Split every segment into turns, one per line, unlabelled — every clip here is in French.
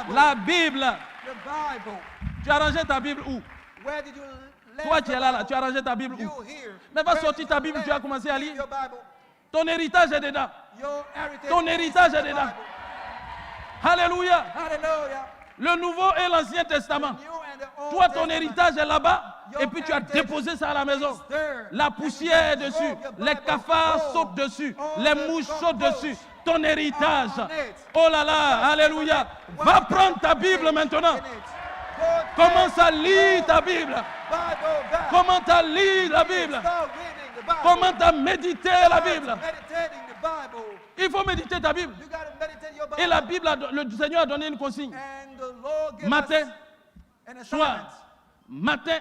La Bible.
The Bible.
Tu as rangé ta Bible où?
Where did you lay
Toi qui es là,
your
tu as rangé ta Bible
Bible?
où?
You here.
Mais va
Where
sortir
did
ta
you
Bible,
lay
tu as commencé à lire.
your Bible?
Ton héritage est dedans.
Your heritage
Ton
is
héritage
in
est
the
dedans.
Bible.
Alléluia.
Hallelujah.
Le Nouveau et l'Ancien Testament.
New and the Old
Toi, ton
Testament.
héritage est là-bas. Et puis tu as déposé ça à la maison. La poussière est dessus. Les cafards sautent dessus. Les mouches sautent dessus. Ton héritage. Oh là là, alléluia. Va prendre ta Bible maintenant. Commence à lire ta Bible. Commence à lire la Bible. Commence à méditer la Bible. Il faut méditer ta Bible. Et la Bible, le Seigneur a donné une consigne. Matin, soir, matin,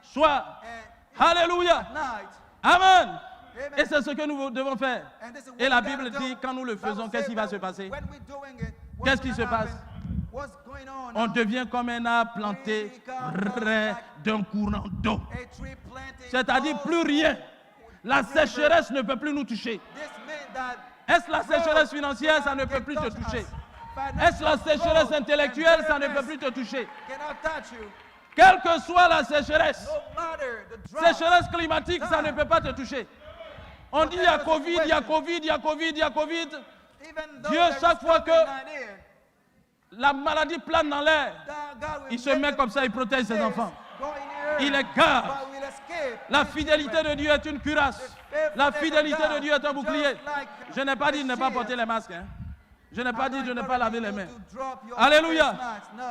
soir. Alléluia. Amen. Et c'est ce que nous devons faire. Et la Bible dit, quand nous le faisons, qu'est-ce qui va se passer? Qu'est-ce qui se passe? On devient comme un arbre planté près d'un courant d'eau. C'est-à-dire plus rien. La sécheresse ne peut plus nous toucher. Est-ce la sécheresse financière? Ça ne peut plus te toucher. Est-ce la sécheresse intellectuelle? Ça ne peut plus te toucher. Quelle que soit la sécheresse, sécheresse climatique, ça ne peut pas te toucher. On dit il y a Covid, il y a Covid, il y a Covid, il y a Covid. Dieu, chaque fois que la maladie plane dans l'air, il se met comme ça, il protège ses enfants. Il les garde. La fidélité de Dieu est une cuirasse. La fidélité de Dieu est un bouclier. Je n'ai pas dit de ne pas porter les masques. Hein. Je n'ai pas dit de ne pas laver les mains. Alléluia.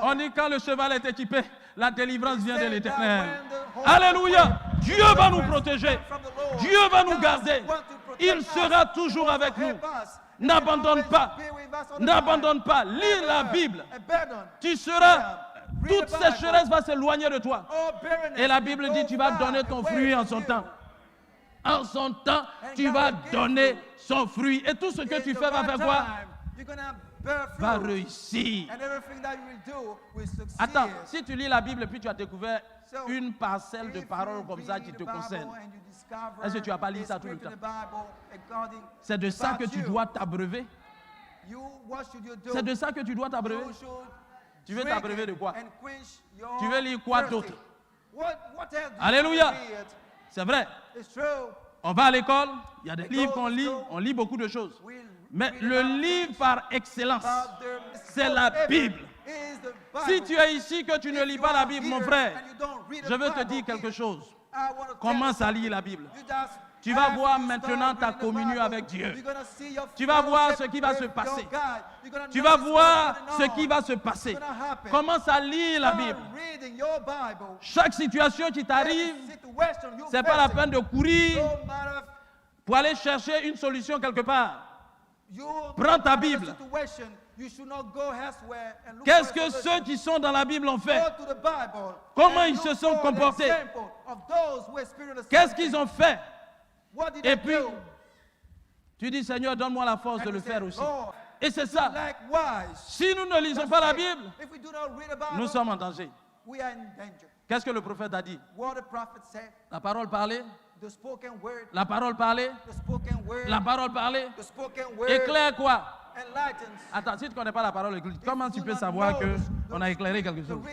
On dit quand le cheval est équipé, la délivrance vient de l'Éternel. Alléluia. Dieu va nous protéger. Dieu va nous garder. Il sera toujours avec nous. N'abandonne pas. N'abandonne pas. Lis la Bible. Tu seras... Toute sécheresse va s'éloigner de toi. Et la Bible dit, tu vas donner ton fruit en son temps. En son temps, tu vas donner son fruit. Et tout ce que tu fais va faire quoi? Va réussir. Attends, si tu lis la Bible et puis tu as découvert une parcelle de paroles comme ça qui te concerne, est-ce que tu n'as pas lu ça tout le temps? C'est de ça que tu dois t'abreuver. C'est de ça que tu dois t'abreuver. Tu veux t'abreuver de quoi? Tu veux lire quoi d'autre? Alléluia. C'est vrai. On va à l'école, il y a des livres qu'on lit, on lit beaucoup de choses. Mais le livre par excellence, c'est la Bible. Si tu es ici que tu ne lis pas la Bible, mon frère, je veux te dire quelque chose. Commence à lire la Bible. Tu vas voir maintenant ta communion avec Dieu. Tu vas voir ce qui va se passer. Tu vas voir ce qui va se passer. Commence à lire la Bible. Chaque situation qui t'arrive, ce n'est pas la peine de courir pour aller chercher une solution quelque part. Prends ta Bible. Qu'est-ce que ceux qui sont dans la Bible ont fait? Comment ils se sont comportés? Qu'est-ce qu'ils ont fait? Et puis, tu dis, Seigneur, donne-moi la force de le faire aussi. Et c'est ça. Si nous ne lisons pas la Bible, nous sommes en danger. Qu'est-ce que le prophète a dit? La parole parlée. La parole parlée. La parole parlée. Éclaire quoi? Attends, si tu ne connais pas la parole, comment tu peux savoir qu'on a éclairé quelque chose?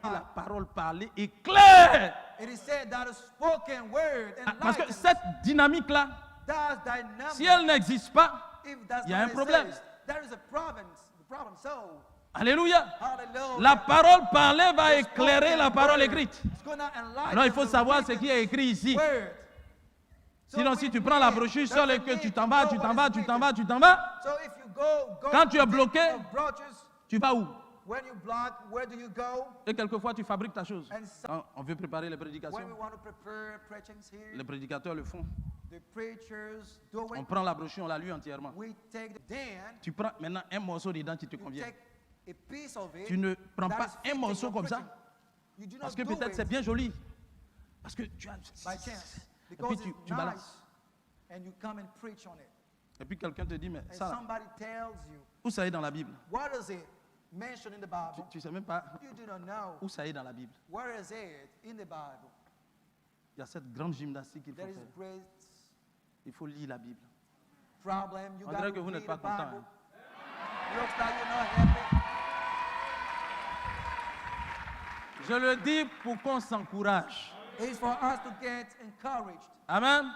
La parole parlée éclaire. Parce que cette dynamique-là, si elle n'existe pas, il y a un problème. Alléluia. La parole parlée va éclairer la parole écrite. Alors il faut savoir ce qui est écrit ici. Sinon, si tu prends la brochure seule et que tu t'en vas, quand tu es bloqué, tu vas où? Et quelquefois, tu fabriques ta chose. Quand on veut préparer les prédications, les prédicateurs le font. On prend la brochure, on la lit entièrement. Tu prends maintenant un morceau dedans qui te convient. Tu ne prends pas un morceau comme ça, parce que peut-être c'est bien joli. Parce que tu as... Et puis tu balances. Et puis quelqu'un te dit, mais ça, où ça est dans la Bible? Tu ne sais même pas où ça est dans la Bible. Il y a cette grande gymnastique qu'il faut faire. Il faut lire la Bible. On dirait que vous n'êtes pas content. Hein? Je le dis pour qu'on s'encourage.
It's for us to get encouraged.
Amen.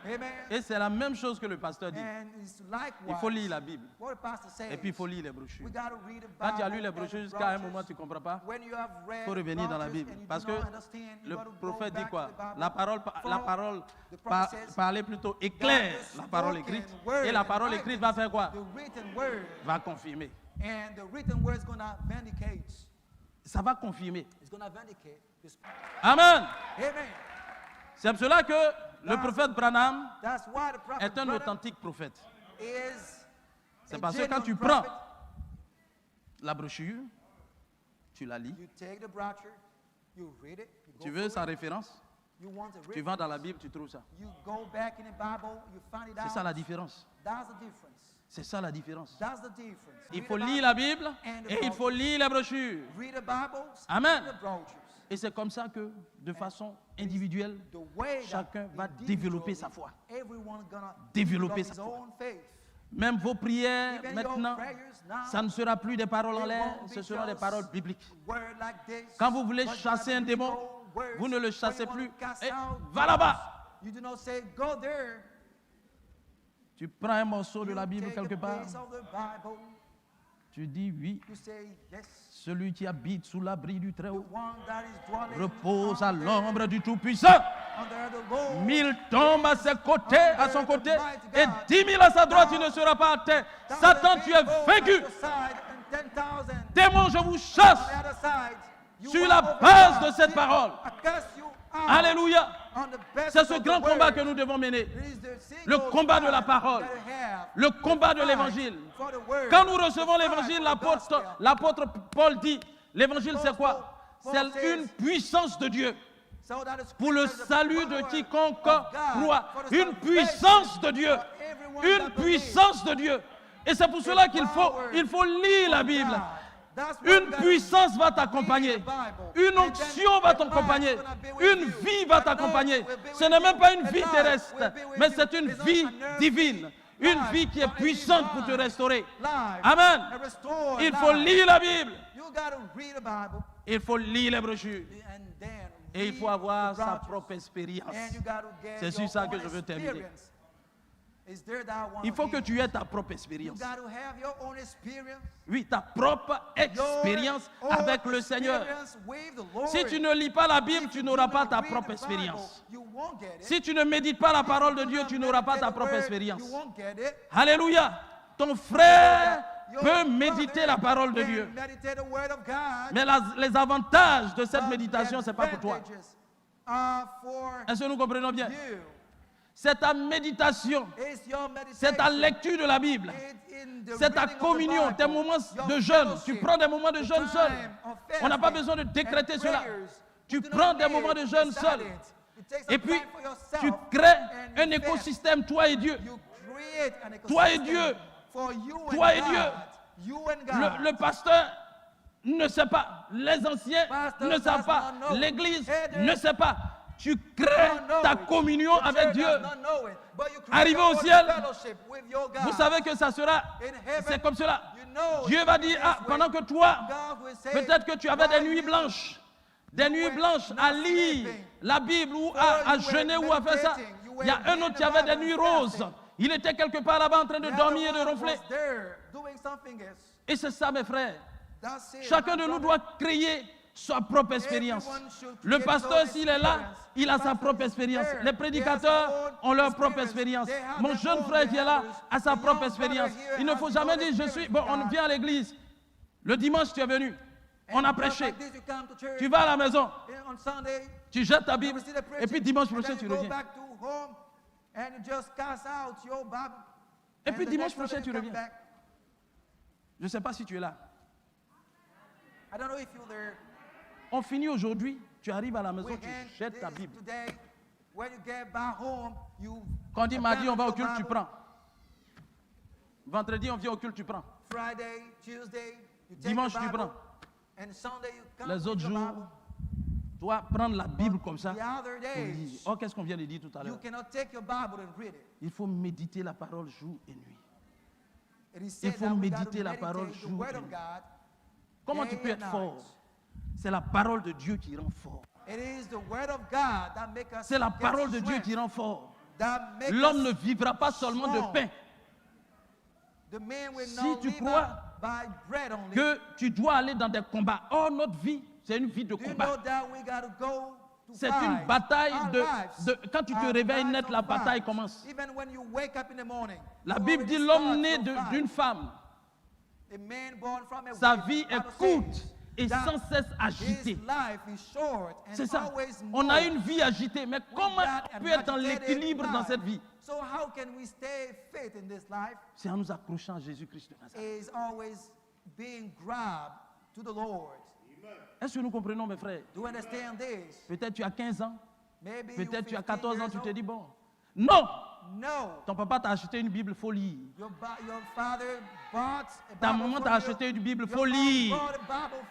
Amen.
Et c'est la même chose que le pasteur dit.
And it's likewise,
Il faut lire la Bible.
what the pastor says,
Et puis il faut lire les brochures.
we got to read the
Quand tu as lu
Bible
les
and
brochures
the
jusqu'à un
brochures.
moment tu ne comprends pas,
When you have read
il faut revenir dans la
brochures
Bible.
and you
Parce
do
que
not understand, you
le
got to go
prophète dit
back
quoi?
to the Bible.
La parole
The prophet says,
parler plutôt éclaire
that the
la parole
spoken
écrite.
word
Et la parole
and
écrite va faire quoi?
The written word,
Va confirmer.
and the written word is going to vindicate.
Ça va confirmer.
It's going to vindicate. This.
Amen.
Amen.
C'est pour cela que le prophète Branham
That's why the prophet
est un
Branham
authentique prophète.
is
C'est
a
parce que quand
genuine
tu
prophet.
prends la brochure, tu la lis,
You take the brochure, you read it, you go
tu veux
through
sa
it,
référence,
you want the
tu
reference,
vas dans la Bible, tu trouves ça.
you go back in the Bible, you find it
C'est
out.
ça la différence.
That's the difference.
C'est ça la différence.
That's the difference.
Il
Read
faut
the
lire
Bible,
la Bible
and the
et il faut lire les brochures.
read the Bible,
Amen.
read the brochures.
Et c'est comme ça que, de façon individuelle,
The way that
chacun va
individually,
développer sa foi.
everyone gonna
Développer
develop
sa
his
foi.
own faith.
Même vos prières,
Even
maintenant,
your prayers now,
ça ne sera plus des paroles en
it
l'air,
won't be
ce seront des
just
paroles bibliques.
word like this,
Quand vous voulez
but
chasser
you
un
have
démon,
biblical words.
vous ne le
When
chassez
you want
plus.
to cast
Et
out
va là-bas.
You do not say, go there.
Tu prends un morceau de
You
la Bible
take a
quelque part,
piece of the Bible.
tu dis oui,
You say, yes.
celui qui habite sous l'abri du
The
Très-Haut
one that is dwelling
repose à
under-
l'ombre du Tout-Puissant.
under the Lord.
1000 tombent à ses côtés, à son côté, et 10 000 à sa droite, il ne sera pas à terre. Satan, tu es vaincu. Démon, je vous chasse sur la base de cette parole. Alléluia. C'est ce grand combat que nous devons mener. Le combat de la parole. Le combat de l'évangile. Quand nous recevons l'évangile, l'apôtre Paul dit, l'évangile c'est quoi? C'est une puissance de Dieu pour le salut de quiconque croit. Une puissance de Dieu. Une puissance de Dieu. Et c'est pour cela qu'il faut lire la Bible. Une puissance va t'accompagner. Une onction va t'accompagner. Une vie va t'accompagner. Ce n'est même pas une vie terrestre, mais c'est une vie divine. Une vie qui est puissante pour te restaurer. Amen. Il faut lire la Bible. Il faut lire les brochures. Et il faut avoir sa propre expérience. C'est sur ça que je veux terminer. Il faut que tu aies ta propre expérience. Oui, ta propre expérience avec le Seigneur. Si tu ne lis pas la Bible, tu n'auras pas ta propre expérience. Si tu ne médites pas la parole de Dieu, tu n'auras pas ta propre expérience. Alléluia. Ton frère peut méditer la parole de Dieu. Mais les avantages de cette méditation, ce n'est pas pour toi. Est-ce que nous comprenons bien? C'est ta méditation, c'est ta lecture de la Bible, c'est ta communion, tes moments de jeûne. Tu prends des moments de jeûne seul. On n'a pas besoin de décréter cela. Tu prends des moments de jeûne seul. Et puis, tu crées un écosystème, toi et Dieu. Toi et Dieu. Toi et Dieu. Le pasteur ne sait pas. Les anciens ne savent pas. L'Église ne sait pas. Tu crées ta communion avec Dieu. Arrivé au ciel, vous savez que ça sera, c'est comme cela. Dieu va dire, ah, pendant que toi, peut-être que tu avais des nuits blanches à lire la Bible ou à jeûner ou à faire ça. Il y a un autre qui avait des nuits roses. Il était quelque part là-bas en train de dormir et de ronfler. Et c'est ça, mes frères. Chacun de nous doit créer sa propre expérience. Le pasteur, s'il est là, il a sa propre expérience. Les prédicateurs ont leur propre expérience. Mon jeune frère qui est là a sa propre expérience. Il ne faut jamais dire, on vient à l'église. Le dimanche, tu es venu. On a prêché. Tu vas à la maison. Tu jettes ta Bible. Et puis dimanche prochain, tu reviens. Et puis dimanche prochain, tu reviens. Je ne sais pas si tu es là. On finit aujourd'hui, tu arrives à la maison, tu jettes ta Bible. Quand on dit mardi, on va au culte, tu prends. Vendredi, on vient au culte, tu prends. Dimanche, tu prends. Les autres jours, tu dois prendre la Bible comme ça. Oh, qu'est-ce qu'on vient de dire tout à l'heure? Il faut méditer la parole jour et nuit. Il faut méditer la parole jour et nuit. Comment tu peux être fort C'est la parole de Dieu qui rend fort.
It is the word of God that makes us
C'est la
get
parole de Dieu
strength,
qui rend fort.
that makes
L'homme
us
ne vivra pas seulement de
strong.
pain.
The man will
Si
not
tu
live
crois
by bread only.
Que tu dois aller dans des combats. Or, notre vie, c'est une vie de
Do you know
combat.
that we gotta go to
C'est
fight?
une bataille
Our
de...
lives,
Quand tu te
our
réveilles
lives
net,
of
la bataille
fight.
commence.
Even when you wake up in the morning,
La
you
Bible
already
dit l'homme
start
né
your fight.
d'une femme,
A man born from a
sa
woman,
vie est
Bible
courte
says
et
that
sans cesse
his
agitée.
life is short and
C'est ça.
always
On a
moved
une vie agitée, mais
with
comment
that
on peut être dans
agitated
l'équilibre dans
life.
cette vie?
So how can we stay fit in this life?
C'est en nous accrochant à Jésus-Christ de Nazareth.
Is always being grabbed to the Lord.
Est-ce que nous comprenons, mes frères?
Do you understand this?
Peut-être tu as 15 ans,
Maybe
peut-être tu as
15
14 ans,
years
tu te
old.
dis, bon, non,
No.
ton papa t'a acheté une Bible, faut lire.
Your father bought a
Ta
Bible
maman
for
t'a
you.
acheté une Bible,
Your
faut
mom
lire.
bought a Bible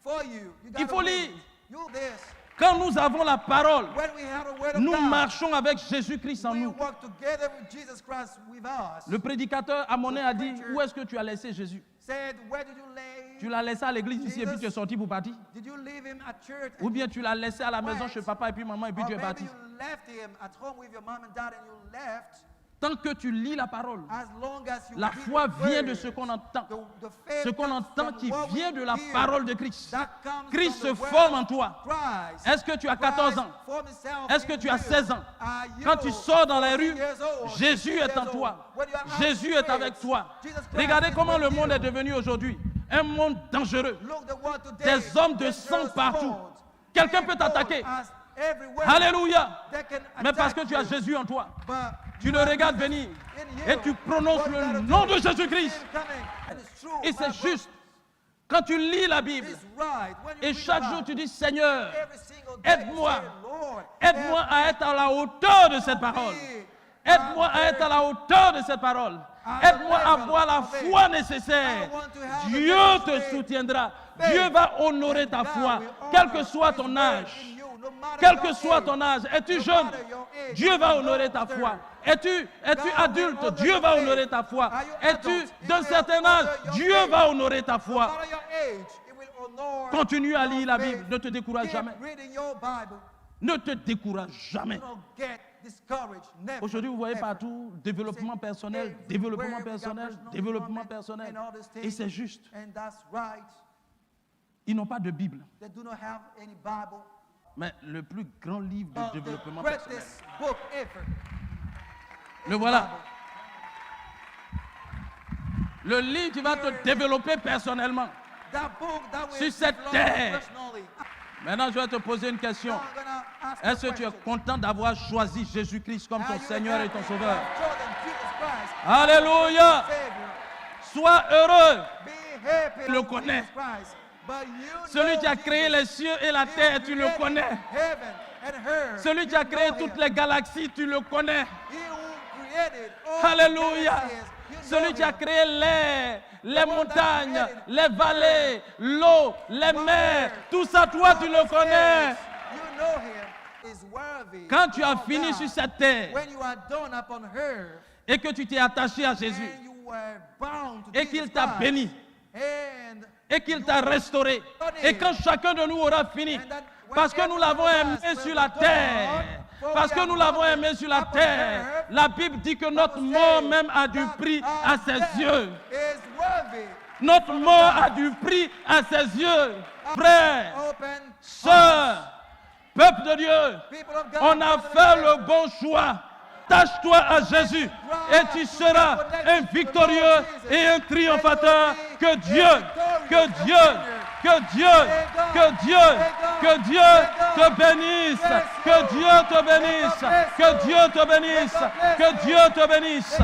for you. You
Il
gotta
faut
read
lire.
it. You this.
Quand nous avons la parole,
When we have the word of
nous
God,
marchons avec Jésus-Christ en
we
nous.
walk together with Jesus Christ with us.
Le prédicateur Amoné a dit, où est-ce que tu as laissé Jésus?
Said, where did you lay?
Tu l'as laissé à l'église ici et puis tu es sorti pour partir?
Did you leave him at church?
Ou bien tu l'as laissé à la maison chez papa et puis maman et puis
Or
tu es
maybe
parti?
you left him at home with your mom and dad and you left.
Tant que tu lis la parole,
As long as you
la
read
foi
the
vient de
word,
ce qu'on entend.
the faith
Ce qu'on
comes
entend
from
qui
what we
vient de la
hear.
parole de Christ.
That comes
Christ
from
se
the word
forme en
of
toi.
Christ.
Est-ce que tu as 14 ans?
Christ formed himself
Est-ce que
in
tu as
you.
16 ans?
Are you
Quand tu sors dans les
14
rues,
years old,
Jésus
16
est en
years
toi.
old? When you are out
Jésus
in the
est avec
streets,
toi.
Jesus Christ
Regardez
is
comment
with
le monde
you.
est devenu aujourd'hui. Un monde dangereux.
Look the world today,
Des hommes de sang
dangerous
partout.
world.
Quelqu'un peut
People
t'attaquer.
are everywhere.
Alléluia.
They can
Mais parce que
attack
tu as
you.
Jésus en toi,
But
tu
you
le
have
regardes
Jesus
venir
in you.
et tu prononces
What you
le
gotta
nom
do
de
is
Jésus-Christ.
him coming. And it's true.
Et c'est
Bible
juste. Quand tu lis la Bible
is right. When you
et
read
chaque
the
jour
Bible,
tu dis Seigneur,
every single day,
aide-moi.
say, Lord,
aide-moi
help
à être à la hauteur de cette parole. Aide-moi à être à la hauteur de cette parole. Aide-moi à avoir la foi nécessaire. Dieu te soutiendra. Dieu va honorer ta foi, quel que soit ton âge. Quel que soit ton âge, es-tu jeune? Dieu va honorer ta foi. Es-tu adulte? Dieu va honorer ta foi. Es-tu d'un certain âge? Dieu va honorer ta foi. Continue à lire la Bible. Ne te décourage jamais. Ne te décourage jamais. Aujourd'hui, vous voyez partout développement personnel, développement personnel, développement personnel. Et c'est juste. Ils n'ont pas de Bible. Mais le plus grand livre de développement personnel, le voilà. Le livre qui va te développer personnellement sur cette terre. Maintenant, je vais te poser une question. Est-ce que tu es content d'avoir choisi Jésus-Christ comme ton Seigneur et ton Sauveur? Alléluia! Sois heureux. Tu le connais. Celui qui a créé les cieux et la terre, tu le connais. Celui qui a créé toutes les galaxies, tu le connais. Alléluia! Celui qui a créé l'air, les montagnes, les vallées, l'eau, les mers, tout ça, toi, tu le connais. Quand tu as fini sur cette terre et que tu t'es attaché à Jésus et qu'il t'a béni et qu'il t'a restauré et quand chacun de nous aura fini, parce que nous l'avons aimé sur la terre, parce que nous l'avons aimé sur la terre, la Bible dit que notre mort même a du prix à ses yeux. Notre mort a du prix à ses yeux. Frères, sœurs, peuple de Dieu, on a fait le bon choix. Attache-toi à Jésus et tu seras un victorieux et un triomphateur. Que Dieu te bénisse, que Dieu te bénisse, que Dieu te bénisse, que Dieu te bénisse.